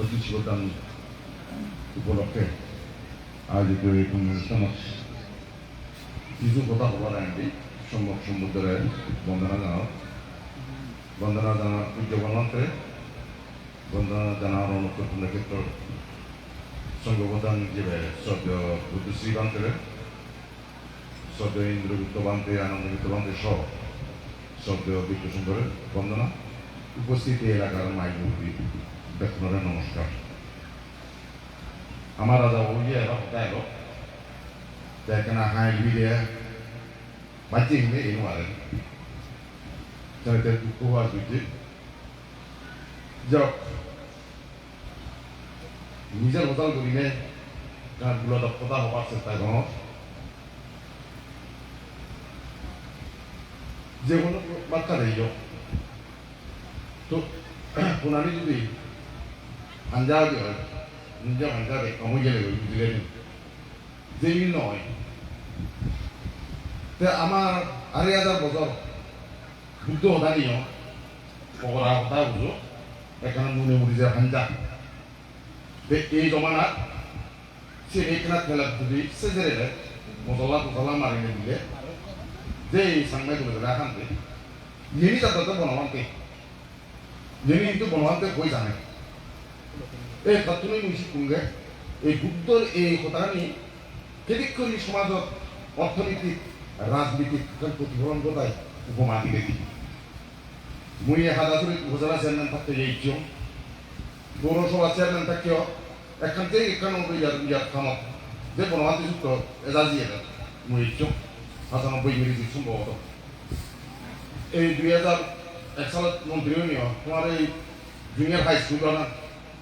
প্রতিষ্ঠান উপলক্ষে আয়োজিত এই অনুষ্ঠানত কিছু কথা বলার আইনটি সম্ভব সমুদ্রের বন্দনা জানার উদ্যোগনন্তে বন্দনা জানার অনুপ্রথম ক্ষেত্র সংঘবদান হিসেবে শ্রদ্ধেয় বুদ্ধশ্রী বান্তের শ্রদ্ধেয় ইন্দ্রগুপ্ত বান্তে আনন্দগুপ্ত বান্তে সহ শ্রদ্ধেয় বিদ্যুৎসুন্দরের বন্দনা উপস্থিতি এলাকার মাইমূর্তি ব্যক্তিরা নমস্কার। আমার রাজা ওই এবার কোথায় এলো দেখেনা হাই ভিড়ে বাচ্চি হিমে এই মারে তাদের দুঃখ হওয়ার বুঝি যাক নিজের হোটেল করিলে গানগুলো দক্ষতা হওয়ার চেষ্টা করো যে কোনো বার্তা দেই তো পুনানি যদি আঞ্জাদি হয় নিজের আঞ্জাদে কমে গেলে বুঝলে যেই নয় তে আমার ২,৫০০ বছর বুদ্ধ হতানিও পকড়া হতা বুঝো এখানে মনে মরি যে হাঞ্জা এই জমানা সে এইখানে খেলা যদি সে জেরে মশলা টসলা মারিনে দিলে যে সাংবাই করে দেবে এখানতে যিনি যাতে বনবান্তে যিনি কিন্তু বনবান্তে কই জানে এই তত্ত্বনি মিশি কুঙ্গে এই বুদ্ধর এই কথানি কেদিক করি সমাজত অর্থনীতিক রাজনীতিক প্রতিফলন ঘটায় উপমা দিলে দিই মুই হাজারী উপজেলা চেয়ারম্যান থাকতে যাইছ পৌরসভা চেয়ারম্যান থাকতেও এখান থেকে ৯১ খামত যে বনবান্তি যুক্ত এজাজিয়ে মুই ইচ্ছ ৯৭ মিনিট সম্ভবত এই ২০০১ সালত মন্ত্রীও নিও তোমার এই জুনিয়র হাই স্কুল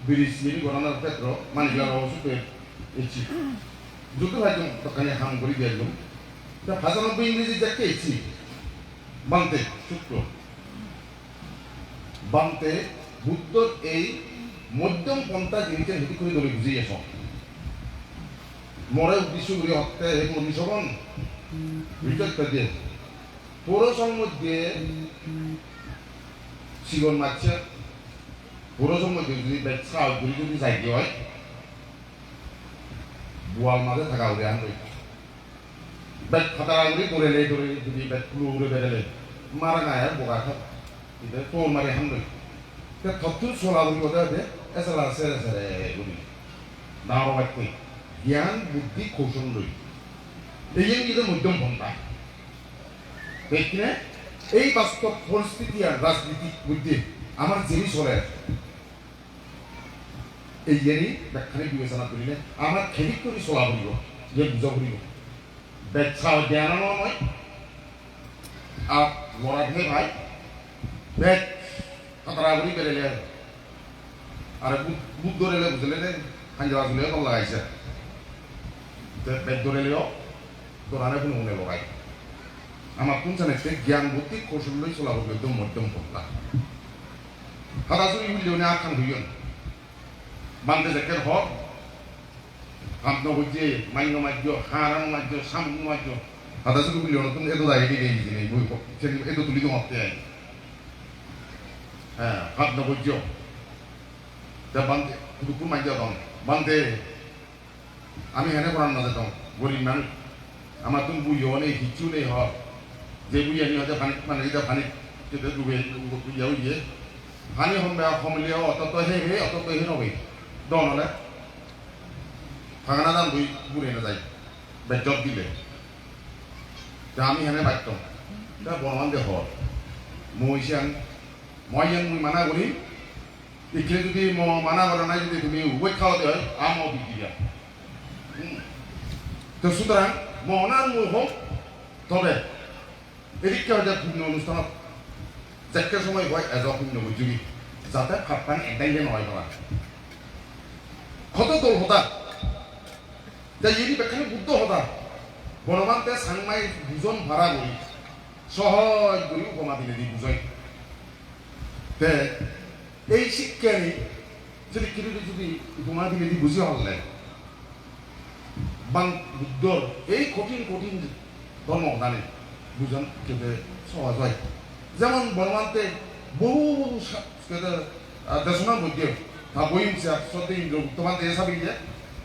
ব্রিজ মিনি গণনার ক্ষেত্র মানিকলার অবস্থে ইচ্ছি যুক্ত ভাইজন তখানে হাম করে দিয়ে দিলাম ৯৭ ইংরেজি দেখতে ইচ্ছি বান্তে শুক্র বান্তে বুদ্ধর এই মধ্যম পন্থা জিনিসটা হেঁটে করে ধরে বুঝিয়েছ মরে উদ্দেশ্য করে হত্যা এই মনীষগণ দিয়ে পৌরসভার মধ্যে সিগন মারছে পৌরসভার মধ্যে যদি ব্যবসা যদি যাইতে হয় বোয়াল মাঝে থাকা উড়ে আনবে ব্যাগ ফাটা উড়ে ধরে যদি ব্যাগ ফুলো উড়ে বেড়েলে মারা গায়ে বোকা থাক এটা তোর মারে হানবে থত্তুর সোলা উড়ি কথা হবে এছাড়া সেরে সেরে উড়ি ডাঙর বাক্য জ্ঞান বুদ্ধি কৌশল লই এই কিন্তু মধ্যম পন্থা দেখলে এই বাস্তব পরিস্থিতি আর রাজনীতিক বুদ্ধি আমার যিনি চলে এই জেনি ব্যাখ্যানে বিবেচনা করিলে আমার খেলিক করে চলা পড়ব যে বুঝা পড়ব ব্যাখ্যা জ্ঞান নয় আর লড়াকে ভাই ব্যাগ খাতরা করি বেড়েলে আর বুধ ধরেলে বুঝলে হাঞ্জা চুলে কল লাগাইছে ব্যাগ ধরেলেও দোকানে কোনো মনে লগাই আমার কোন জানাইছে জ্ঞান বুদ্ধি কৌশল লই চলা পড়ব একদম মধ্যম পন্থা হাতাচুরি বুঝলে আখান হইন বান্ধে দেখের হক আপনি হচ্ছে মান্য মাজ্য হারান মাজ্য সামু মাজ্য হাতাচুরি বুঝলে নতুন এত দাঁড়িয়ে দিয়ে গেছি এই বই এত তুলি তো মাপতে আই হ্যাঁ হাত না বুঝছ তা বান্ধে দুপুর মাজ্য দম বান্ধে আমি হেনে করার না যেতাম গরিব মানুষ আমার তুমি বুঝিও নেই কিচ্ছু নেই হক যে বুঝি আমি হয়তো পানি মানে এটা পানি যেটা ডুবে বুঝিয়াও ইয়ে পানি সমলিয়াও অতত হে অতত হে নবে দন হলে ফাঁকানা দাম দুই বুড়ে না যাই বেজত দিলে তা আমি হেনে বাক্য তা বনমান দে হর মই মুই মানা করি দেখলে যদি মানা করা নাই যদি তুমি উভয় খাওয়াতে হয় আমও বিক্রি দিয়া তো সুতরাং মনার মুই হোক তবে এদিকে হয়তো বিভিন্ন অনুষ্ঠানত যেকে সময় হয় এজন শূন্য বুঝবি যাতে ভাত পানী একদাই নহয় করা কত দল হতা যা ইনি বেখানে বুদ্ধ হতা বনবান্তে সাংমাই দুজন ভাড়া করি সহজ করে উপমা দিলে দি বুঝাই তে এই শিক্ষানি যদি কিছু যদি উপমা দিলে দি বুঝি হলে বাং বুদ্ধর এই কঠিন কঠিন ধর্ম জানে বুঝান কেটে সহজ হয় যেমন বনবান্তে বহু দেশনার মধ্যে 다 모임ся 서대인들 তোমার দেশে সাবিয়ে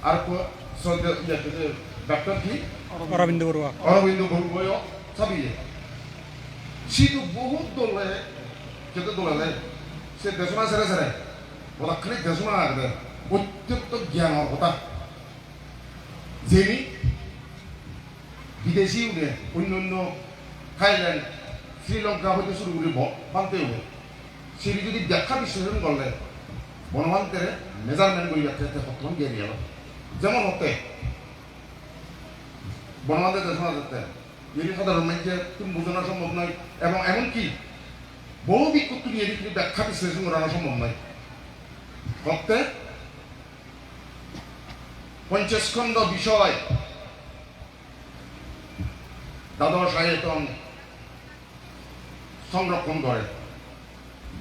আর সদে ইয়ে ডাক্তার কি অরবিন্দ বড়ুয়া অরবিন্দ বড়ুয়া সাবিয়ে 시도 বহুত দলে যেতে দলে সে দেশনা সেরে সেরে ওরা খালি দেশনা আগদে অত্যন্ত জ্ঞান কথা যিনি বিদেশি উঠে অন্য অন্য থাইল্যান্ড শ্রীলঙ্কা হইতে শুরু করে বানতে হবে সেটি যদি ব্যাখ্যা বিশ্লেষণ করলে বনবান্তের মেজারমেন্ট করি যাচ্ছে বর্তমান জ্ঞানী হলো যেমন হতে বনবান্তের দেশনা যাতে এটি সাধারণ মানুষের তুমি বোঝানো সম্ভব নয় এবং এমনকি বহু বিক্ষুব্ধ নিয়ে এটি ব্যাখ্যা বিশ্লেষণ করানো সম্ভব নয় হতে পঞ্চস্কন্ধ বিষয় দ্বাদশ আয়তন সংরক্ষণ করে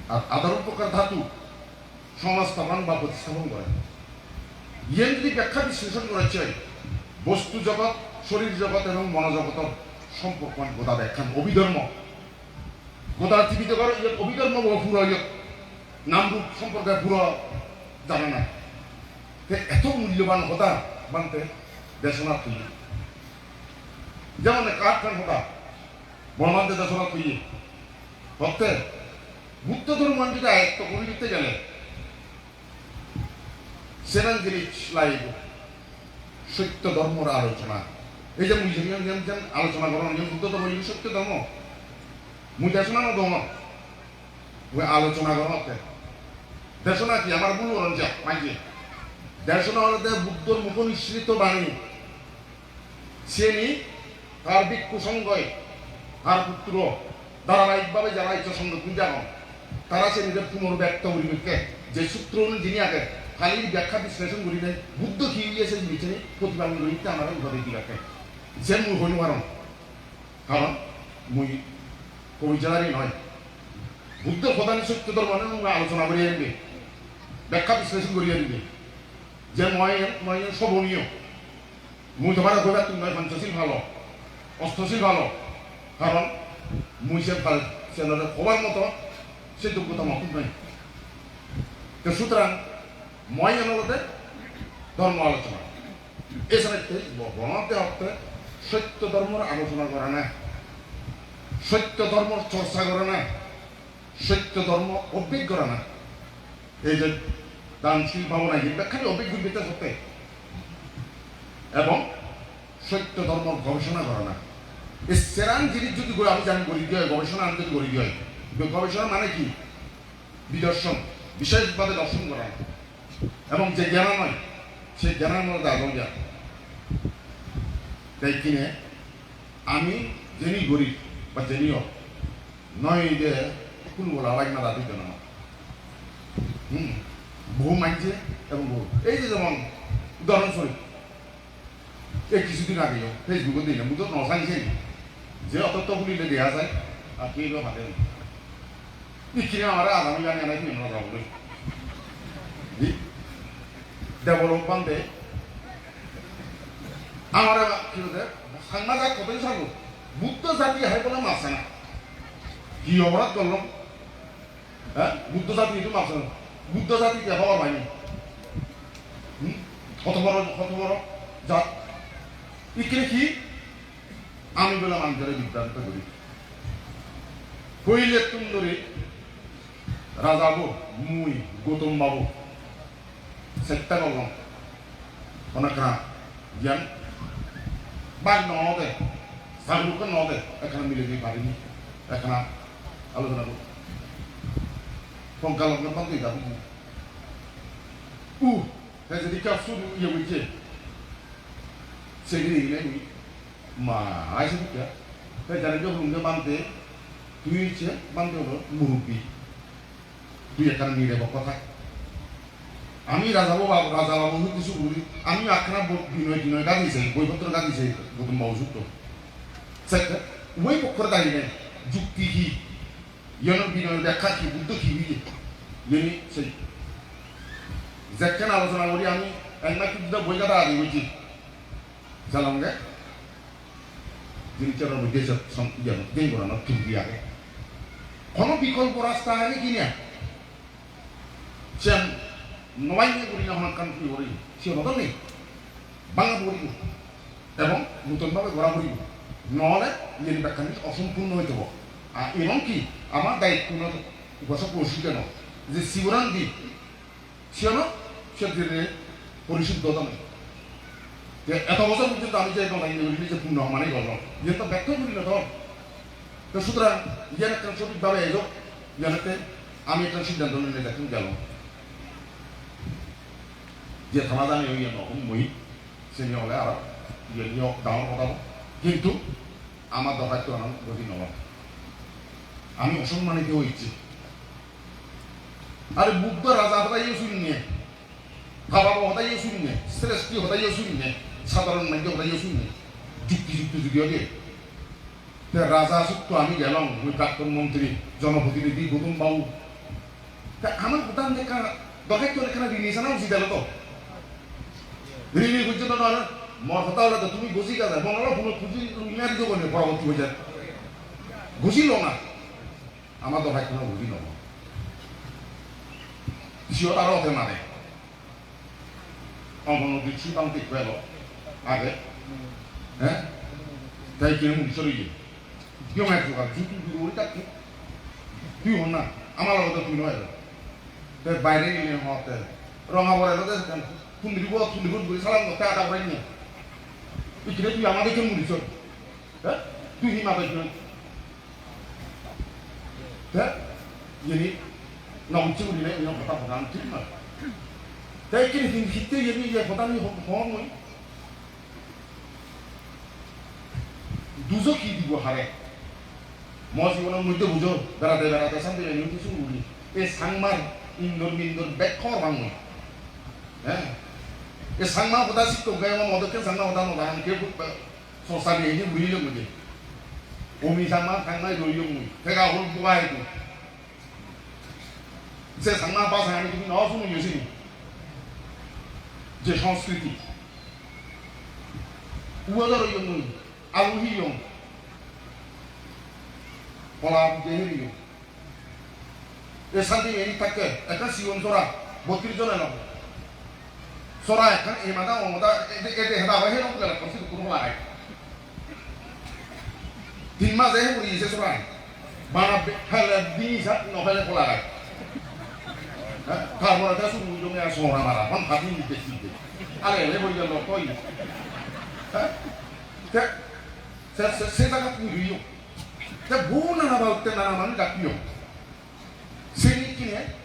আর আধার উপকার ধাতু সংস্থাপন বা প্রতিস্থাপন করে ইয়ে যদি ব্যাখ্যা বিশ্লেষণ করেছে বস্তু জগৎ শরীর জগৎ এবং মনোজগতের সম্পর্ক গোদা ব্যাখ্যান অভিধর্ম গোদা জীবিত করে অভিধর্ম পুরো নামরূপ সম্পর্কে পুরো জানে না এত মূল্যবান কথা বানতে দেশনা তুই যেমন কাঠখান কথা বনবান্তে দেশনা তুই হতে বুদ্ধ ধর্ম যদি আয়ত্ত করে নিতে গেলে সেনান জিনিস লাইব সত্য ধর্মর আলোচনা এই যে মুই যেন আলোচনা করেন বুদ্ধ ধর্ম সত্য ধর্ম মুই দেশনা না ধর্ম আলোচনা করেন দেশনা কি আমার ভুল করেন যা মাইকে দেশনা হলে বুদ্ধর মুখ নিঃসৃত বাণী সেনি তার ভিক্ষু সঙ্গয় তার পুত্র ধারাবাহিকভাবে যারা ইচ্ছা সংরক্ষণ জানো তারা সে নিজের পুনর্ব্যক্ত পরিবেশকে যে সূত্র যিনি আগে খালির ব্যাখ্যা বিশ্লেষণ করি নেই বুদ্ধ কি হইয়াছে জিনিসে প্রতিপালন করিতে আমার ঘরে কি রাখে যে মুই হইল কারণ মুই কবিচারারই নয় বুদ্ধ প্রধান সত্য ধর্ম আলোচনা করিয়া দিবে ব্যাখ্যা বিশ্লেষণ করিয়া দিবে যে নয় শোভনীয় মুই তোমার কইবার তুমি নয় পঞ্চশীল ভালো অষ্টশীল ভালো কারণ মুই সে ভাল সে হবার মতো সে যোগ্যতা মত নাই তো সুতরাং মই আনলতে ধর্ম আলোচনা এছাড়া বনতে অর্থে সত্য ধর্মের আলোচনা করে না সত্য ধর্ম চর্চা করে না সত্য ধর্ম অভিজ্ঞ করে না এই যে দানশীল ভাবনা খালি অভিজ্ঞ বিকাশ হতে এবং সত্য ধর্ম গবেষণা করে না এই সেরান জিনিস যদি আমি জানি করি দিয়ে গবেষণা আনতে করি দিয়ে গবেষণা মানে কি বিদর্শন বিশেষভাবে দর্শন করা এবং যে জ্ঞান নয় সেই জ্ঞানের মধ্যে আদম জ্ঞান তাই কিনে আমি জেনি গরিব বা জেনিও নয় যে কোনো বলা লাগ না দাবি কেন বহু মানছে এবং বহু এই যে যেমন উদাহরণস্বরূপ এই কিছুদিন আগেও ফেসবুকে দিই না মুখে নসাইছে যে অতত্ব বলিলে দেওয়া যায় আর কে ভাবে কিনে আমার আগামী জানি আনাই কিনে যাব ডেভেলপ বান্ধে আমার কি বলতে সাংমা যা কতই থাকবো বুদ্ধ জাতি হাই বলে মারছে না কি অপরাধ করলাম হ্যাঁ বুদ্ধ জাতি এটা মারছে না বুদ্ধ জাতি কে হওয়া পাইনি কত বড় জাত ইকরে কি আমি বলে মানুষের বিভ্রান্ত করি কইলে তুন্দরী রাজা বাবু মুই গৌতম বাবু চেষ্টা করলাম অনেক জ্ঞান বাঘ নদে সাগরুকে নদে এখানে মিলে দিয়ে পারিনি এখানে আলোচনা করব সংখ্যালগ্ন পান্তি যাবো যদি কেউ শুধু ইয়ে বলছে সেগুলি নেই মা আইসে ঢুকে তাই জানি যে রুমে বানতে তুই ইচ্ছে বানতে হলো মুরব্বী তুই এখানে নিয়ে যাবো কথা আমি রাজা বাবু কিছু বলি আমি আখনা বিনয় গাদিছে বইপত্র গাদিছে গৌতম বাবু যুক্ত ওই পক্ষরে দাঁড়িয়ে যুক্তি কি ইয়নের বিনয়ের ব্যাখ্যা কি বুদ্ধ কি বুঝে ইয়ে সেই যেখানে আলোচনা করি আমি একবার কিন্তু বই কাটা আগে বলছি জানলাম যিনি চরণ দেশ গেম করানো ঠিক আগে কোনো বিকল্প রাস্তা আগে কিনা নবাইনে করি না হন কান্ট্রি করি সে মতন নেই বাংলা করিব এবং নতুনভাবে গড়া করিব নহলে ইয়ে ব্যাখ্যানি অসম্পূর্ণ হইতে আর এবং কি আমার দায়িত্ব বছর পরিশুদ্ধ ন যে শিবরান দ্বীপ সেন সে পরিশুদ্ধতা নেই যে এত বছর পর্যন্ত আমি যে যে পূর্ণ মানে গেল ইয়ে তো ব্যাখ্যা করি না তো সুতরাং ইয়ান একটা সঠিকভাবে এলো ইয়ানতে আমি একটা সিদ্ধান্ত নিয়ে দেখুন গেল যে থানা জানি ওই মই সে নিয়ে হলে আর ইয়ে নিয়ে ডাঙর কথা কিন্তু আমার দরকার আমার গতি নব আমি অসম্মানিত হয়েছি আরে বুদ্ধ রাজা হতাইও শুনিয়ে ভাবাবো হতাইও শুনিয়ে শ্রেষ্ঠী হতাইও শুনিয়ে সাধারণ মাইকে হতাইও শুনিয়ে যুক্তি যদিও দিয়ে রাজা সত্য আমি গেলাম ওই প্রাক্তন মন্ত্রী জনপ্রতিনিধি গৌতম বাবু তা আমার প্রধান দেখা দরকার তো এখানে ঋণী জানা উচিত এলো তো ঋণী পর্যন্ত নয় মর হতা হলে তো তুমি গছি কাজা মনে কোনো খুঁজি ইংরাজি তো বলে পরবর্তী হয়ে যায় ঘুষিল না আমার দরকার কোনো বুঝি নব সিও তারও হতে মানে অঙ্গনদীর সুতান্তি গেল আগে হ্যাঁ তাই কিনে মুখ চলে গিয়ে কেউ এক প্রকার তুই ওই থাকতে তুই হন না আমার লগত তুই নয় বাইরে গেলে হতে রঙা বলে ফুন্দিব বলে সালাম করতে আটা করে নিয়ে ইতিরে তুই আমাদেরকে মুড়িছ হ্যাঁ তুই হিমা পাইছ হ্যাঁ ইয়ে নমছে উড়িলে কথা কথা ঠিক নয় তাই কিনে হিতে ইয়ে কথা নিয়ে হওয়া নয় দুজো কি দিব হারে মই জীবনের মধ্যে বুঝো বেড়াতে শান্তি নিয়ে কিছু উড়ি এই সাংমার ইন্দোর ব্যাখ্যা ভাঙো হ্যাঁ এই সাংমা কথা শিখতো গায়ে আমার মদকে সাংমা কথা নয় আমি কেউ সংসারে এই যে বুঝিলে বুঝে অমি সাংমা সাংমাই রইল মুই সেগা হল বুয়া হইতো সে সাংমা বা সাংমানি তুমি ন শুনো ইয়েছি যে সংস্কৃতি উয়াদা রইল মুই আলুহিয়ং পলা দেহেরিয়ং এ শান্তি এনি থাকে একটা সিওন সরা 32 জন এলো সরা এখন এই মাদা ওমদা এতে হেদা বাহে রং গেল কসি কোনো লাই 3 মাস এ পুরি সে সরা বানা হেলে দিসা নভেলে পলা লাই হ্যাঁ কারবরা তা শুরু জমে আর সরা মারা কোন ভাবি নিতে দিতে আরে এলে বই গেল কই হ্যাঁ 세상가 뿌리요. 자, 뭐나 나봐 때 나만 갖고요. 세니끼네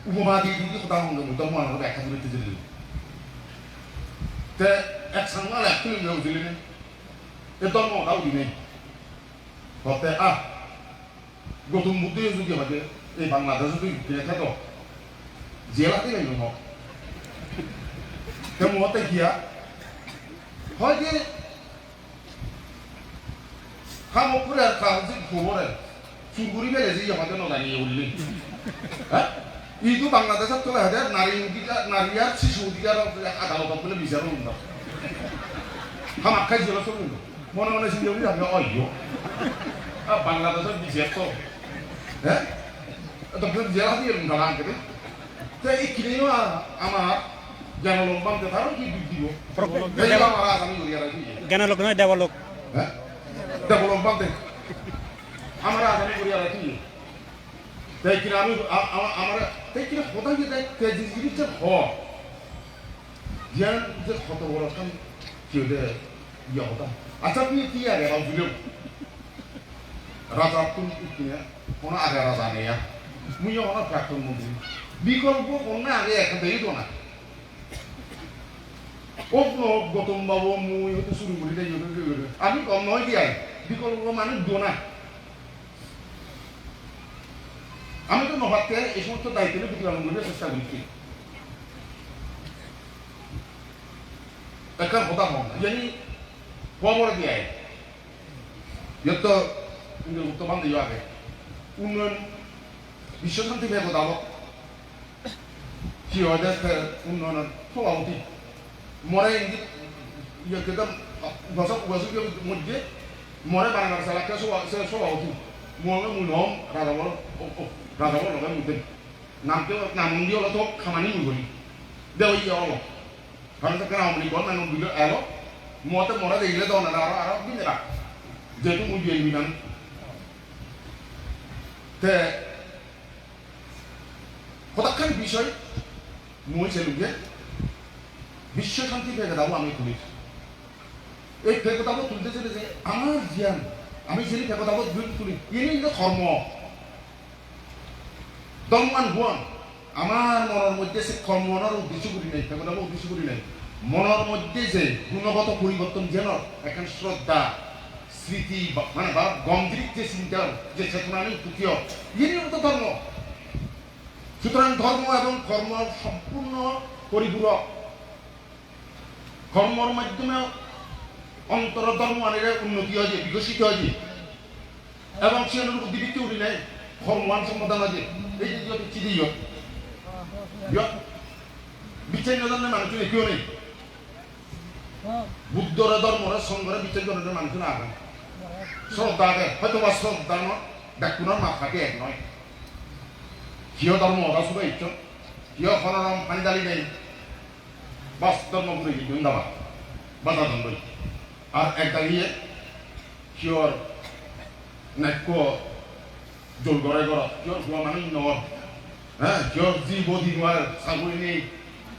우마디 이게 고다운 거 못 넘어가는 거 약간 그렇게 들리는. 때 액상만 약을 넣어 들리네. 일단 뭐 나오기네. 어때? 아, 이것도 못 되어주게 하지. 이 방나다서도 그냥 해도 제라티가 있는 거. 그럼 어때 기야? 거기 하모프레 가운데 고모래 중국이 벨레지 영화도 나가니 우리 이도 방나다서 또 해야 돼 나리야 치수디가 아다로 갖고는 비자로 온다 하마카지 저러 소리 뭐나 신경이 안 나. 어이요 아 방나다서 비자도 에? 또 그런 제가 하기는 가만 그래 자 이 기능이 아마 জানালো বামতে তারও কি দিব দেবা মারা আমি করিয়া রাখি জ্ঞানালোক নয় দেবালোক হ্যাঁ দেবালোক বামতে আমরা আমি করিয়া রাখি তাই কি আমি আমরা তাই কি কথা কি তাই তেজি জিনিসটা হ জ্ঞান যে কত বড় কাম কি দে ইয়া হতা আচ্ছা তুই কি আগে বাবু দিলো রাজা তুমি কি কোন আগে রাজা নেয়া মুইও কোন প্রাক্তন মন্ত্রী বিকল্প কোন আগে একটা দেই তো না গৌতম বাবু মুই হয়তো শুরু করি তাই আমি কম নয় দিয়াই বিকল্প মানে দোনা আমি তো নভাবতে এই সমস্ত দায়িত্ব প্রতিপালন করতে চেষ্টা করছি একটা কথা হন জানি খবর দিয়াই তো উত্তমান দিও আগে উন্নয়ন বিশ্বশান্তি ভেবে দাও কি হয় উন্নয়নের সভাপতি মরে ইয়ে কেতাম বছর মধ্যে মরে বানানোর সালাকে সভাপতি মনে মুনম রাজাবর লগে মুদে নামকে নাম দিয়ে হলো তো খামানি মুগলি দেও ইয়ে হলো কারণ তো কেন আমলি কোন মানুষ দিল এলো মতে মরা দেখলে দাও না আরো আরো দিন না যেহেতু মুই বিয়ে নিলাম তে কতক্ষণ বিষয় মুই ছেলেকে বিশ্ব শান্তি ফেঁকে দাবো আমি তুলি এই ফেঁকে দাবো তুলতে চলে যে আমার জ্ঞান আমি ছেলে ফেঁকে দাবো তুলি ইনি ধর্ম দলমান হুয়ান আমার মনের মধ্যে সে কর্মনার উদ্দেশ্য করি নাই ফেঁকে দাবো উদ্দেশ্য করি নাই মনের মধ্যে যে গুণগত পরিবর্তন যেন এখন শ্রদ্ধা স্মৃতি মানে বা গম্ভীর যে চিন্তা যে চেতনা নেই তৃতীয় ইনি তো ধর্ম সুতরাং ধর্ম এবং কর্ম সম্পূর্ণ পরিপূরক কর্মর মাধ্যমে অন্তর ধর্ম আনের উন্নতি হয়েছে বিকশিত হয়েছে এবং সে অনুরূপ উদ্দীপিত উঠি নাই কর্মান সমাধান আছে এই যে চিঠি বিচ্ছিন্ন ধরনের মানুষ কেউ নেই বুদ্ধর ধর্মরা সংঘরে বিচ্ছিন্ন ধরনের মানুষ না আগে শ্রদ্ধা আগে হয়তো বা শ্রদ্ধা ব্যাকুণর মাথাকে এক নয় কিয় ধর্ম ওরা শুধু ইচ্ছ কিয় হররম পাঞ্জালি নেই বাস ধর্ম করে বৃন্দাবাদ বাধা দণ্ড আর এক দাঁড়িয়ে কিয়র নাক্য জোর গড়ে গড় কিয়র ভুয়া মানুষ নর হ্যাঁ কিয়র জীব দিবার চাকরি নেই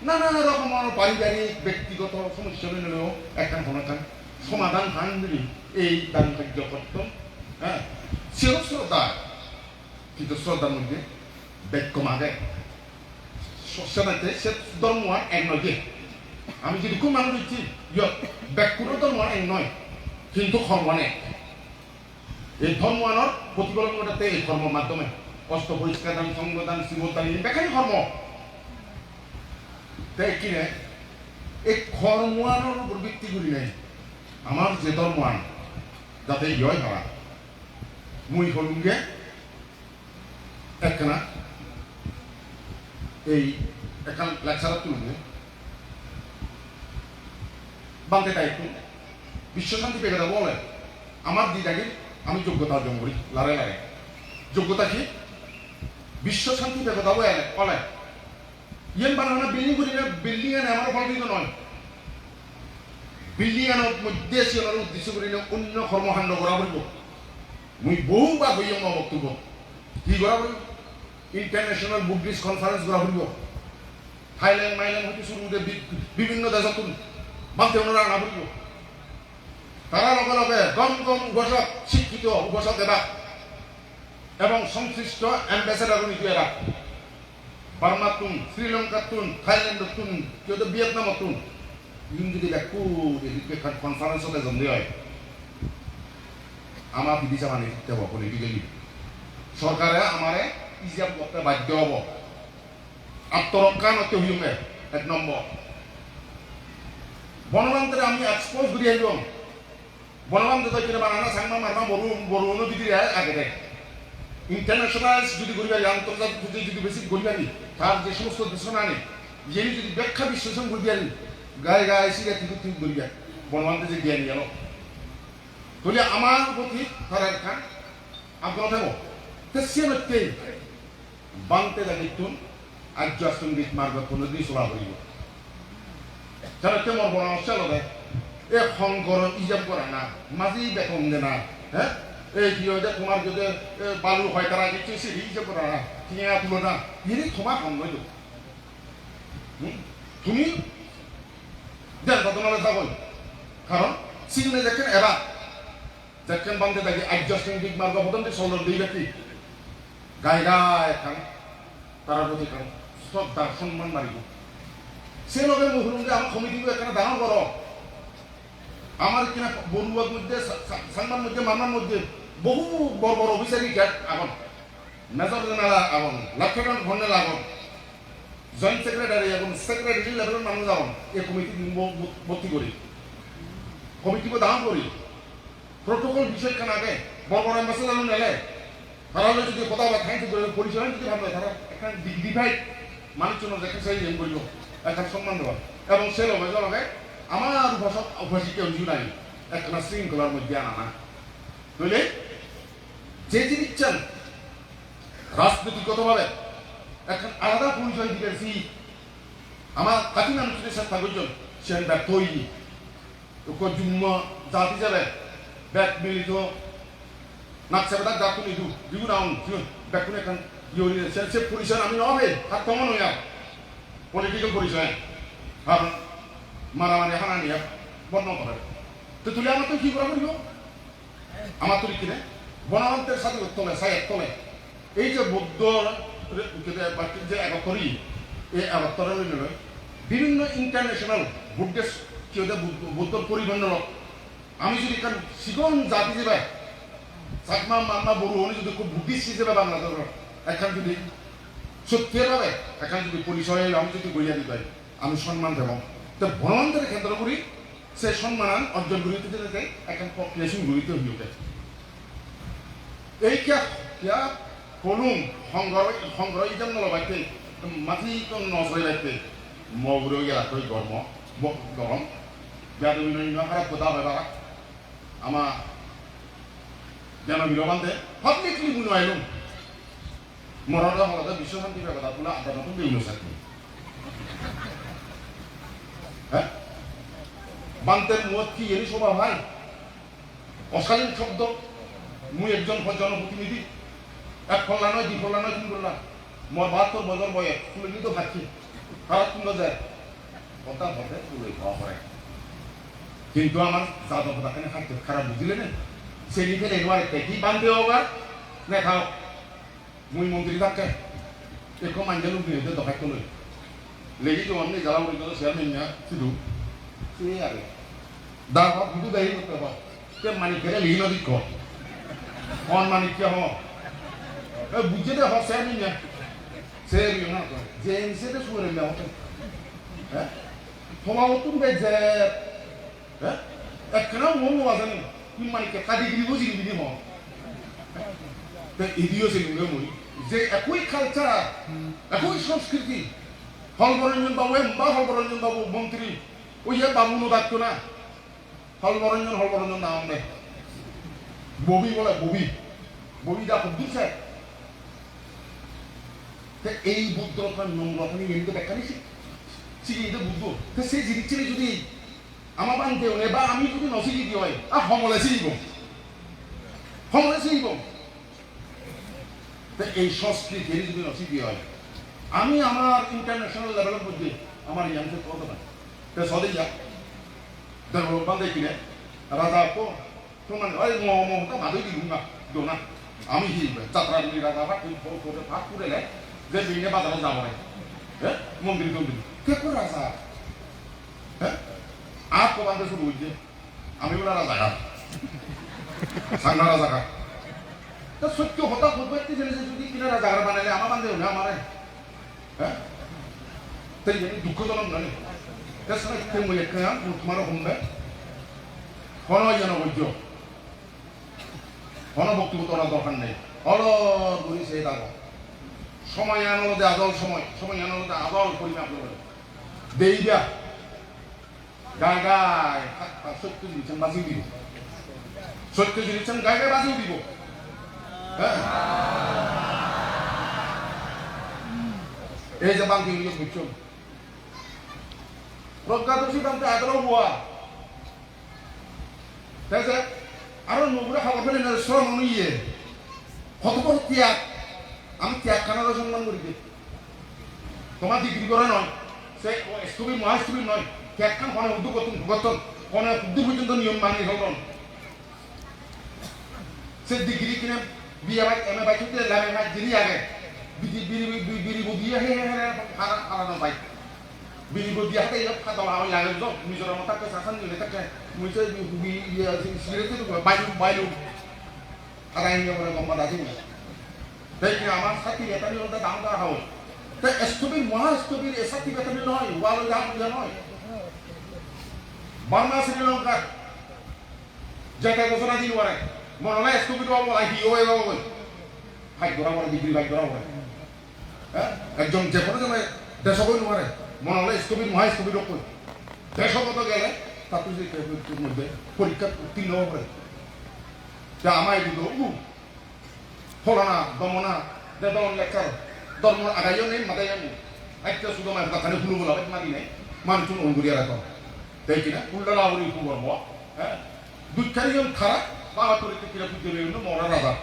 নানা রকমের পারিবারিক ব্যক্তিগত সমস্যা নিলেও একখান কোনোখান সমাধান খান দিলি এই দান কার্য করতাম হ্যাঁ সেও শ্রদ্ধা কিন্তু শ্রদ্ধার মধ্যে বাক্য মাগে সেটাতে সে ধর্ম এক নয় যে আমি যদি খুব মানুষ দিচ্ছি বাক্যর ধর্ম এক নয় কিন্তু কর্ম এক এই ধর্মানোর প্রতিফলন ঘটাতে এই কর্মের মাধ্যমে অস্ত্র পরিষ্কার দান সঙ্গদান শিবদান দেখানি কর্ম তাই কিনে এই কর্মানোর উপর ভিত্তি করি নাই আমার যে ধর্মান যাতে ইয় হওয়া মুই হলুঙ্গে একখানা এই এখন লেকচারার তুলবে বাংলা দায়িত্ব বিশ্বশান্তি পেয়ে দেবো বলে আমার দিদাকে আমি যোগ্যতা অর্জন করি লারে লারে যোগ্যতা কি বিশ্বশান্তি পেয়ে দেবো বলে ইয়েন বানানো বিল্ডিং করি না বিল্ডিং এনে আমার ফল কিন্তু নয় বিল্ডিং এর মধ্যে সিওনার উদ্দেশ্য করি না অন্য কর্মকাণ্ড করা পড়ব মুই বহু বা বই আমার বক্তব্য কি করা পড়ব ইন্টারন্যাশনাল বুদ্ধিস্ট কনফারেন্স করা পড়ব থাইল্যান্ড মাইল্যান্ড হতে শুরু করে বিভিন্ন দেশত বাংলা ওনারা আনা পড়ব তারা লগে লগে গম গম উপাসক শিক্ষিত উপাসক এরা এবং সংশ্লিষ্ট অ্যাম্বাসেডার নীতি এরা বার্মা তুন শ্রীলঙ্কা তুন থাইল্যান্ড তুন কেউ তো ভিয়েতনাম তুন ইন যদি একু কনফারেন্সতে জন্ম হয় আমার বিদিশা মানে দিতে হব পলিটিক্যালি সরকারে আমারে ইজাব করতে বাধ্য হব আত্মরক্ষা নতে হইমে এক নম্বর বনবান্তের আমি এক্সপোজ করি আইলাম বনবান্তে তো কিনা বানানা সাংমা মারমা বড় বিদিরে আগে দেয় ইন্টারন্যাশনাল যদি করি পারি আন্তর্জাতিক যদি বেশি করি পারি তার যে সমস্ত দেশ না নেই যিনি যদি ব্যাখ্যা বিশ্লেষণ করি পারি গায়ে গায়ে সিগা ঠিক করি যায় বনবান্তে যে জ্ঞান গেল তাহলে আমার প্রতি তারা একখান আগ্রহ থাকবো সে নত্যে বাংতে দায়িত্ব আর্য আশ্রমিক মার্গ নদী চলা করিব তারা তেমন পরামর্শ লগে এ সংকর ইজাব করা না মাঝি বেতন দে না হ্যাঁ এই কি হয় তোমার যদি বালু হয় তারা কিছু সিঁড়ি ইজাব করা না টিয়া তুলো না ইনি তোমার সঙ্গ তুমি দেন তোমার যাবই কারণ সিগনে দেখেন এরা দেখেন বাংতে দেখি আর্য আশ্রমিক মার্গ প্রথম চলন দিই ব্যক্তি গায়ে গায়ে খান তার প্রতি খান শ্রদ্ধা সম্মান মারিব সে লগে মুহুরুম যে আমার কমিটি এখানে দান কর আমার কিনা বড়ুয়ার মধ্যে সাংমার মধ্যে মামার মধ্যে বহু বড় বড় অফিসারি ক্যাট আগন মেজর জেনারেল আগন লেফটেন্যান্ট কর্নেল আগন জয়েন্ট সেক্রেটারি এবং সেক্রেটারি লেভেলের মানুষ আগন এই কমিটি ভর্তি করি কমিটিকে দান করি প্রোটোকল বিষয় কেন আগে বড় বড় এম্বাসেডার নেলে তারা যদি কথা বা খাইতে পরিচয় যদি ভাবলে তারা এখানে ডিভাইড মানুষজন দেখে সেই এম করিব এখন সম্মান দেওয়া এবং সে লগে লগে আমার উপাসী কেউ নাই একটা শৃঙ্খলার মধ্যে আনা না বুঝলে যে জিনিস চান রাজনৈতিকগতভাবে এখন আলাদা পরিচয় দিতেছি 아마 같은 남들이 세탁을 시한 백토이 그 중모 자티 자래 백 밀리도 낙세보다 작품이 누구 나온 지금 백군의 간 요리 세 포지션 아니 어메 다 동원이야 폴리티컬 포지션 아 마라만에 하나니야 못 넘어가 또 둘이 아마 또 기부라 그리고 아마 또 이렇게 보나한테 사도 또래 사야 또래 이제 못도 그때 이제 아가토리 이 아가토리는 বিভিন্ন 인터내셔널 বুদ্ধিস্ট কিওদে বুদ্ধ পরিবর্তন আমি যদি কারণ সিগন জাতি হিসেবে চাকমা মামা বড় হলে যদি খুব বুদ্ধিস্ট হিসেবে বাংলাদেশের এখন যদি সত্যিভাবে এখন যদি পরিচয় আমি যদি গড়িয়া দিতে হয় আমি সম্মান দেব তো বনবন্ধের কেন্দ্র করি সে সম্মান অর্জন করিতে যেতে এখন পপুলেশন গড়িতে হইতে এই কিয়া কলুম সংগ্রহ ইজাম নলবাইতে মাটি নজরে বাইতে মগুরো ইয়াতই গরম বেদবিনয় হারা কোদা হয় বারা আমা জানা বিরবান্তে পাবলিকলি বুনাইলুম মরদা হলদা বিশ্বশান্তি কথা তুলা আদালত বেউনো সাথে হ্যাঁ বান্তের মুখ কি এর সভা ভাই অশালীন শব্দ মুই একজন জনপ্রতিনিধি এক ফল্লা নয় দুই ফল্লা নয় তিন ফল্লা মোর 72 বছর বয়স তুলে দিতে পারছি খারাপ তুলে যায় কথা বলতে তুলে খাওয়া হয় কিন্তু আমার যাদব তাকে খাদ্য খারাপ বুঝলে না সেই লিখে এবার কি বান্ধে হোক না খাও মুই মন্ত্রী থাকে একো মানজে লোক নিয়ে দফাই তো লই লেগে যে অন্য জ্বালা বলি তো চেয়ারম্যান না শুধু সে আরে দা ভাব শুধু দায়ী করতে হবে কে মানিক কেটে লিখি নদী কর কন মানিক কে হ বুঝে দে হ চেয়ারম্যান না সে না যে এনসেতে শুনে না হতো হ্যাঁ তোমার তুমি বেজে হ্যাঁ একখানা মন ওয়াজানি তুমি মানিকে কাদিগিরি বুঝি দিবি হ তে ইডিও সে লুঙ্গে মই যে একই কালচার একই সংস্কৃতি হলবরঞ্জন বাবু বা হলবরঞ্জন বাবু মন্ত্রী ওই যে বাবু নো ডাকতো না হলবরঞ্জন নাম নেই ববি বলে ববি দা খুব দিছে এই বুদ্ধটার নম্রতা নিয়ে এমনি ব্যাখ্যা নিছি শিখিয়ে বুদ্ধ তো সেই জিনিসটি যদি আমার বানতে হলে বা আমি যদি নশিখি দিয়ে হয় আর সমলে শিখিব এই সংস্কৃতি যদি নশিখি হয় আমি আমার ইন্টারন্যাশনাল লেভেলের মধ্যে আমার ইয়ানকে কত না তো সদে যা দেখো বান্ধে কিনে রাজা তো তোমার ওই মমতা ভালোই দিলুম না দো না আমি যাত্রা রাজা ভাত ভাত করে যে বিনে বাজারে যাবো হ্যাঁ মন্দির কে করে রাজা হ্যাঁ আর কবান্তে শুরু হয়েছে আমি বলে রাজা সাংনা রাজা তো সত্য হতা প্রত্যেকটি জিনিস যদি কিনা রাজা বানাইলে আমার বান্ধে হলে আমার হ্যাঁ তাই জানি দুঃখজনক জানি তাছাড়া কে মই একটা তোমার শুনবে হনজনবৈর্য হনভক্তিগত দরকার নেই অলর বলি সে দাঁড়ো সময় আনলদে আদল সময় আনলদে আদল পরিমাপ দেইবা গায় গায় সত্য জিনিস বাজিয়ে দিব সত্য জিনিস গায় গায় বাজিয়ে দিব হ্যাঁ এই যে বাংলা ইংলিশ বুঝছো প্রজ্ঞাদর্শী বাংলা আদল হওয়া তাই যে আরো নোংরা খাবার ফেলে না শ্রম নিয়ে কত বড় ত্যাগ আমি ত্যাগ খানারও সম্মান করি তোমার ডিগ্রি করে নয় সে স্থবির মহাস্থবির নয় ত্যাগ খান কোনে উদ্যোগ গতন কোনে উদ্যোগ পর্যন্ত নিয়ম মানি হলন সে ডিগ্রি কিনে বিয়ে বাই এম এ বাই কিন্তু লাভে ভাই যিনি আগে বিড়ি বুদিয়ে হে হারানো বাই বিড়ি বুদিয়ে হাতে খাতা আমি লাগে তো মিজোরাম তাকে শাসন নিলে তাকে মুইছে সিগারেট বাইলু হারাই নিয়ে বলে গম্বা দাজি তাই আমার সাথী এটা নিয়ে দাম দেওয়া হয় তাই স্থবির মহাস্থবির এ সাথী বেতনে নয় ওয়াল দাম নয় বার্মা শ্রীলঙ্কার যেটা ঘোষণা দিল ওরে মনে হয় স্থবির বাবু লাইকি ওই বাবু ভাই ধরা পড়ে ডিগ্রি ভাই ধরা পড়ে হ্যাঁ একজন যে কোনো সময় দেশকই নোয়ারে মনে হলে স্থবির মহাস্থবির কই দেশগত গেলে তাতে যে মধ্যে পরীক্ষা উত্তীর্ণ হবে তা আমায় দিল ফলানা দমনা দেদন লেখার ধর্ম আগাইও নেই মাদাইও নেই একটা শুধু আমার কাছে ফুল বলা মাটি নেই মানুষ অঙ্গুরিয়া রাখো তাই কিনা উল্টা লাউরি উপর করবো হ্যাঁ দুঃখারি জন খারাপ বাবা তোর কিরা বুঝতে বেরোনো মরা রাজা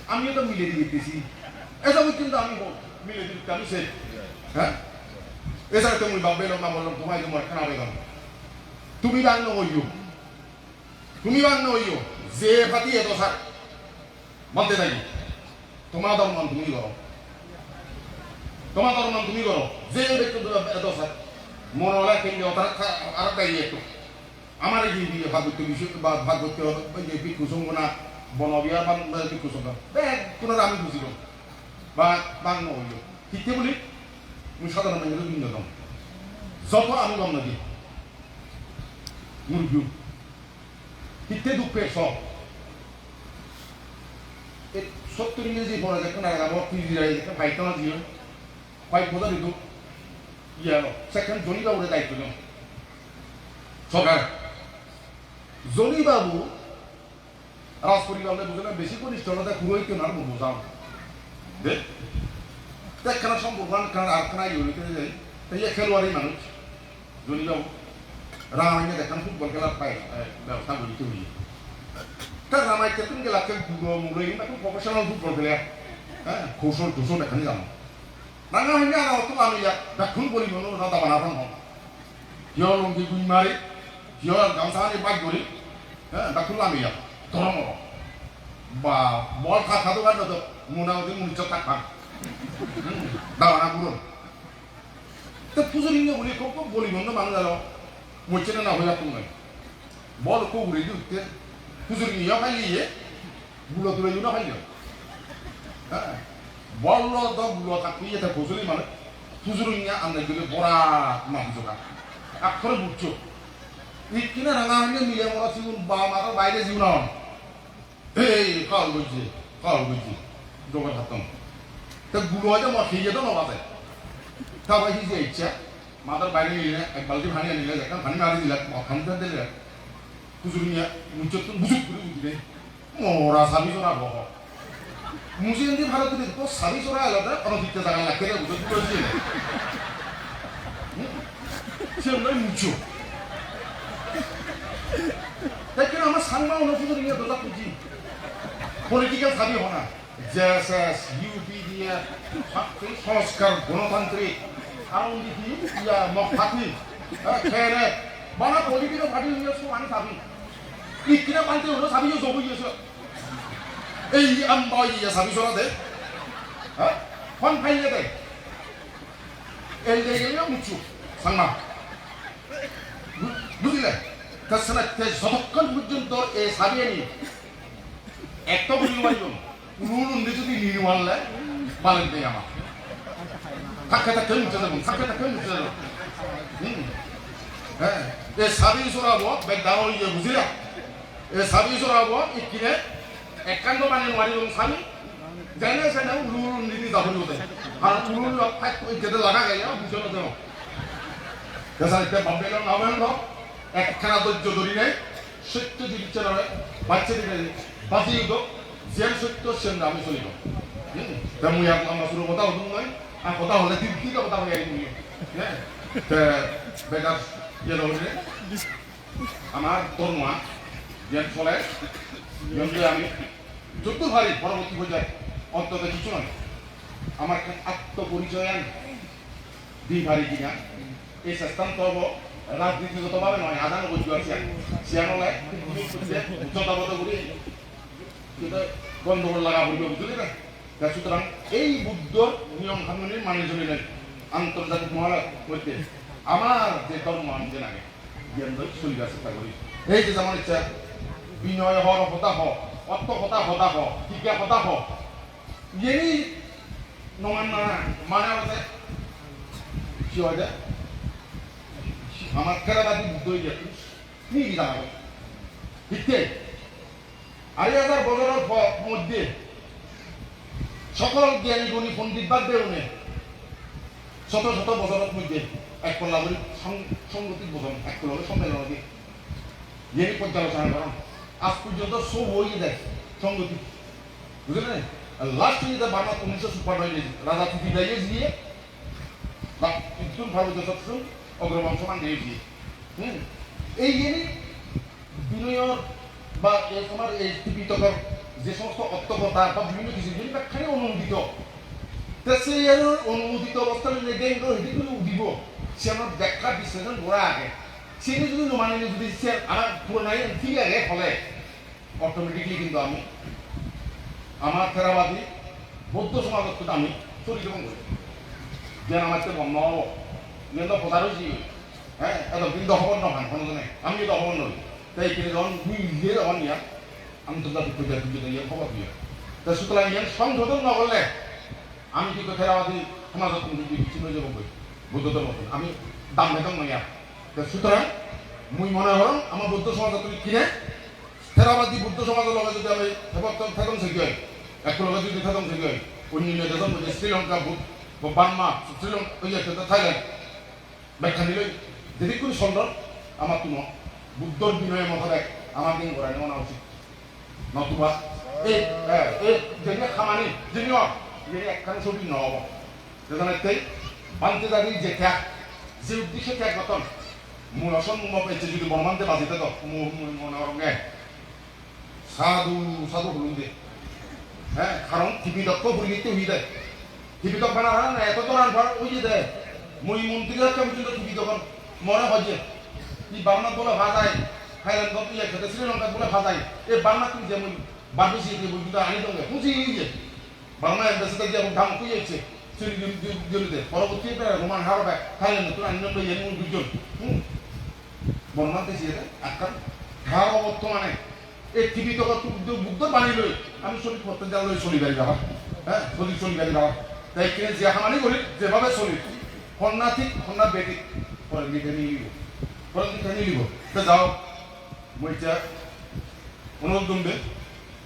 আমিও তো মিলে দিতেছি এসব কিন্তু আমি মিলে দিতে আমি সে হ্যাঁ এছাড়া তুমি বেরো না বললাম তোমায় তোমার কেন আবেদন তুমি বাংলা হইও তুমি বাংলা হইও যে ফাটি এত সার বলতে চাই তোমার ধর্ম তুমি করো তোমার ধর্ম তুমি করো যে ব্যক্তি এত সার মনে হলে কিন্তু আর তাই একটু আমার এই যে ভাগবত বিষয় বা ভাগবত ওই যে ভিক্ষু সঙ্গনা বনবিহার বা ভিক্ষু সঙ্গ দেখ কোনো আমি বুঝিল বা বাংলা হইল ঠিক বলি আমি সাধারণ মানুষের ভিন্নতম যত আমি গম নাকি মুরগি কিতে দুঃখে সব 70 ইংরেজি পড়া যায় না আমার ফিজি যায় ভাইটা না দিও ভাই বোঝা দিত ইয়া সেকেন্ড জনি বাবুর দায়িত্ব নেই সরকার জনি বাবু রাজ পরিবারের বুঝে না বেশি কনিষ্ঠতা পুরোহিত না বোঝাও দেখ দেখখানা সম্পর্ক আর খানা ইউনিটে যাই তাই খেলোয়াড়ি মানুষ জনি বাবু রামাইনে দেখান ফুটবল খেলার পায় ব্যবস্থা করি তৈরি তার রামাইতে তুমি গেলাকে মুলো এখন প্রফেশনাল ফুটবল খেলে হ্যাঁ কৌশল টুসল এখানে জানো রাঙা হইলে আর অত আমি দেখুন বলি মনে রাতা বানাতাম হন কিয় লঙ্গি গুই মারি কিয় গামছা আনি বাইক করি হ্যাঁ দেখুন আমি ধর্ম বা বল খাতো গান তো মোটামুটি মুনিশ টাকা দাওয়ানা পুরো তো পুজোর ইংরে বলি খুব বলি বন্ধ মানুষ আলো মরছে না হয়ে তুমি বল খুব ঘুরে উঠতে পুজোর নিয়ে খাইলিয়ে বুলো তুলে না খাইলিও হ্যাঁ বলল তো বুলো থাকি এটা পুজোরি মানে পুজোর নিয়ে আমরা গেলে বড়া মাছ জোগা আক্ষরে বুঝছো কিনা রাঙা হইলে মিলে মরা জীবন বা মাথার বাইরে জীবন হন এই কাল বুঝছি জোগাড় থাকতাম তা বুড়ো হয়তো মা খেয়ে যেত না বাজায় তারপরে যে ইচ্ছা মাথার বাইরে নিলে এক বালতি পানি আনিলে একটা পানি মারি দিলে খানিটা দিলে পুজুরি নিয়ে মুচত বুঝুক করে বুঝিলে মোরা সাবি চড়া বহ মুজি এমনি ভালো করে তো সাবি চড়া আলাদা কোনো দিকতে জায়গা লাগতে বুঝত বুঝে সে নয় মুচো তাই কেন আমার সাংমা অনুপুজুরি নিয়ে দোলা পুজি পলিটিক্যাল সাবি হনা জেএসএস ইউপিডিএফ সংস্কার গণতান্ত্রিক কারণ দিদি ইয়া মফাতি খেরে বানা পলিটিক্যাল পার্টি নিয়ে সব আনি সাবি ইকিনা পান্তে হলো সাবি জব হইছে এই আমবাই ইয়া সাবি সরা দে হ্যাঁ ফোন ফাইলে দে এই জায়গায় মুচু সাংমা বুঝলে তাছাড়া যতক্ষণ পর্যন্ত এই সাবি আনি একটা বুঝতে পারবেন রুল যদি নির্মাণলে মালেন নেই আমার থাকে মুছে দেবেন থাকে মুছে দেবেন হ্যাঁ এ সাবি সরাবো বেদাও ইয়ে বুঝিলা এ সাবি সরাবো ইকিনে একান্ত মানে নোৱাৰি এবং সাবি জানে জানে রুল নীতি যাবনি হতে আর রুল ফাইট যেতে লাগা গেলে বুঝে না দেও দেশা ইতে ভাবে না নামেন না একখানা ধৈর্য ধরি নাই সত্য বিচার হয় বাচ্চা দিলে বাঁচিয়ে তো যেন সত্য সেন আমি চলিব তা মুই আমার শুরু কথা হতো নয় আর কথা হলে কি কথা হয়ে মুই হ্যাঁ বেকার ইয়ে হলে আমার তরুণা যেন চলে যেন আমি যত ভারী পরবর্তী পর্যায়ে অন্তত কিছু নয় আমার আত্মপরিচয় আন দি ভারী কিনা এই চেষ্টান্ত হব রাজনীতিগতভাবে নয় আদান বুঝতে পারছি সিয়ানলে উচ্চতাবত করি কিন্তু গন্ডগোল লাগা পড়বে বুঝলি না সুতরাং এই বুদ্ধর নিয়ম কানুনের মানে চলিলেন আন্তর্জাতিক মহলার মধ্যে আমার যে ধর্ম আমি যে নাগে জ্ঞান চলিবার চেষ্টা করি এই যে যেমন ইচ্ছা বিনয় হর হতা হ অর্থ হতা হতা হ টিকা হতা হ ইয়েনি নমান না মানে হচ্ছে কি হয় যে আমার খেলাবাদী বুদ্ধ হয়ে যাচ্ছে কি জানাবো ঠিক আড়াই বছরের মধ্যে সকল জ্ঞানী গুণী পণ্ডিত বাদ বেরোনে শত বছরের মধ্যে এক কল্যাবরী সংগঠিত বোঝন এক কল্যাবরী সম্মেলন জ্ঞানী পর্যালোচনা করেন আজ পর্যন্ত সব হয়ে যায় সংগঠিত বুঝলেন লাস্ট যে বাংলা 1956 রাজা তিতিবাইয়ে দিয়ে বা ইতুন ভারত সত্সং অগ্রবংশমান দিয়ে দিয়ে এই জেনে বিনয়র বা এই তোমার এই টিপিতকর যে সমস্ত অর্থকতা বা বিভিন্ন কিছু যদি ব্যাখ্যানে অনুমোদিত সে এর অনুমোদিত অবস্থায় লেগে হেঁটে উঠিব সে আমার ব্যাখ্যা বিশ্লেষণ করা আগে সে যদি মানে যদি সে আমার পুরোনাই ঠিক আগে ফলে অটোমেটিকলি কিন্তু আমি আমার থেরাবাদী বৌদ্ধ সমাজত আমি চরিত্রপন করি যেন আমার তো বন্ধ হব যেন প্রচার হয়েছি হ্যাঁ এত কিন্তু দহবন নয় কোনোজনে আমি দহবন নই তাই এখানে যখন দুই ইয়ে যখন ইয়ার আন্তর্জাতিক পর্যায়ে কিন্তু ইয়ে খবর দিয়ে তা সুতরাং ইয়ার সংশোধন না করলে আমি কিন্তু থেরাবাদী সমাজত বিচ্ছিন্ন হয়ে যাব বৌদ্ধ ধর্ম আমি দাম বেতন নই আর সুতরাং মুই মনে হল আমার বৌদ্ধ সমাজত কিনে থেরাবাদী বুদ্ধ সমাজের লগে যদি আমি থাকম থেকে হয় এক লগে যদি থাকম থেকে হয় অন্যান্য দেশের মধ্যে শ্রীলঙ্কা বার্মা শ্রীলঙ্কা থাইল্যান্ড ব্যাখ্যা নিলে যদি কোনো সুন্দর আমার তুনো বুদ্ধর বিনয়ের মতো দেখ আমার দিন করাই নেওয়া উচিত নতুবা এই যেগুলো খামানি যিনিও যিনি একখানে ছবি নহব যেখানে তাই বানতে দাঁড়ি যে ত্যাগ যে উদ্দেশ্যে ত্যাগ গতন মূল আসন মুখ পেয়েছে যদি বর্মান্তে বাজিতে তো মনে রঙে সাধু সাধু হলুন দে হ্যাঁ কারণ টিপিতক্ষ পরিণতি হয়ে যায় টিপিতক বানা না এত তো রানফার ওই যে দেয় মই মন্ত্রীরা কেমন কিন্তু টিপিতক মনে হয় যে ই বাংলা বলে ভাজায় থাইল্যান্ড ইয়ে খেতে শ্রীলঙ্কা বলে ভাজায় এই বাংলা তুমি যে মই বাড়িছি যে বইটা আনি দঙ্গে বুঝি যে বাংলা এম্বাসিডার যে দাম কুইয়েছে চুরি পরবর্তী রোমান হারবে থাইল্যান্ড তো আনি দঙ্গে এমন দুজন বর্মাতে যে একটা ধার বর্তমানে এই টিপিতক বুদ্ধ বানি লই আমি শরীর করতে যা লই চলি বাড়ি যাবা হ্যাঁ শরীর চলি বাড়ি যাবা তাই কিনে যে হামানি করি যেভাবে চলি কন্যা ঠিক কন্যা বেটি পরে লিখে নিয়ে নিব পরে লিখে নিয়ে নিব তো যাও বইটা অনুরোধ দমবে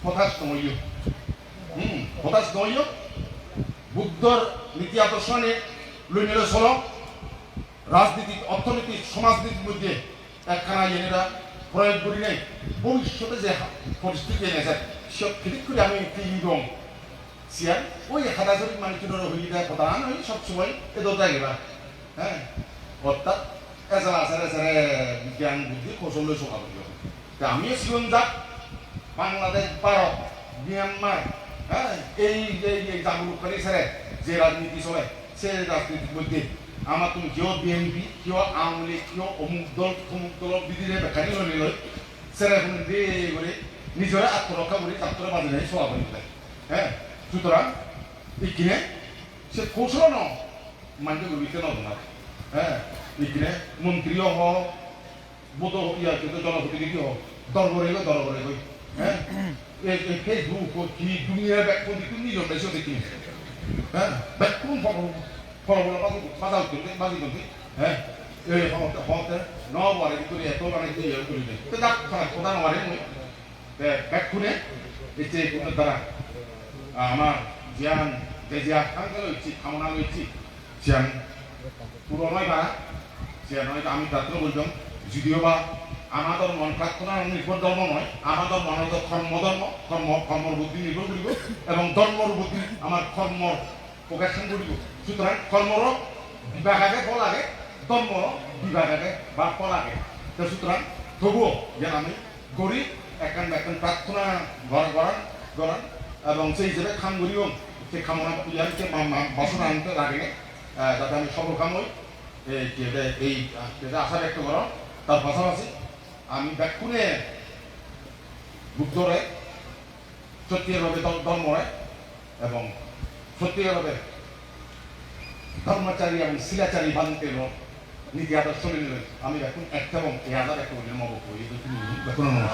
হতাশ নময় হতাশ নময় বুদ্ধর নীতি আদর্শনে লই নিলে চল রাজনীতি অর্থনীতি সমাজনীতির মধ্যে একখানা এনেরা প্রয়োগ করি নাই ভবিষ্যতে যে পরিস্থিতি এনেছে সব ঠিক করে আমি তিন সিয়ার ওই হাজার মানুষের হইয়া প্রধান হই সবসময় এ দোতাই গেবা হ্যাঁ অর্থাৎ এছাড়া আসারে এছাড়া বিজ্ঞান বুদ্ধি কৌশল সকাল তা আমিও জীবন যাক বাংলাদেশ ভারত মিয়ানমার হ্যাঁ এই জাগরুককারী ছেড়ে যে রাজনীতি চলে সে রাজনীতির মধ্যে আমার তুমি কেউ বিএনপি কেউ আওয়ামী লীগ কেউ অমুক দল তমুক দল বিধিরে বেকারি লই লই সেরা এখন দিয়ে করে নিজেরা আত্মরক্ষা করে ছাত্র বাজে নাই সভা করে হ্যাঁ সুতরাং এইখানে সে কৌশল ন মানতে গর্বিত না হ্যাঁ এইখানে মন্ত্রীও হোক বোধ ইয়া জনপ্রতিনিধি হোক দরবারে গই হ্যাঁ ফেসবুক কি দুনিয়ার ব্যাকুন নিজন বেশি দেখি হ্যাঁ ব্যাকুন ফলাফল বাজার করতে বাজি করতে হ্যাঁ এই হতে নবারে করে এত মানে ইয়ে করে দেয় তো যাক কথা নবারে ব্যাকুনে এতে কোনো দ্বারা আমার জ্ঞান যে আকাঙ্ক্ষা রয়েছে কামনা রয়েছে জ্ঞান পুরো নয় বা জ্ঞান নয় আমি তাত্র বলতাম যদিও বা আমাদের মন প্রার্থনা নির্ভর ধর্ম নয় আমাদের মন কর্মর বুদ্ধি নির্ভর করিব এবং ধর্মর বুদ্ধি আমার কর্মর প্রকাশন করিব সুতরাং কর্মর বিভাগ আগে ফল আগে ধর্মর বিভাগ আগে বা ফল আগে তো সুতরাং তবুও যেন আমি গরিব এখন প্রার্থনা গড়ান এবং সেই হিসেবে খাম করিও সেই খামনা ইয়ারকে বাসনা আনতে লাগে যাতে আমি সফল খাম হই এই আশা ব্যক্ত করা তার পাশাপাশি আমি ব্যাকুণে বুদ্ধরে সত্যিভাবে ধর্মরে এবং সত্যিভাবে ধর্মচারী এবং শিলাচারী বান্ধবের নীতি আদর্শ আমি এখন একটা এবং এই আদার একটা মনে মগ করি নমস্কার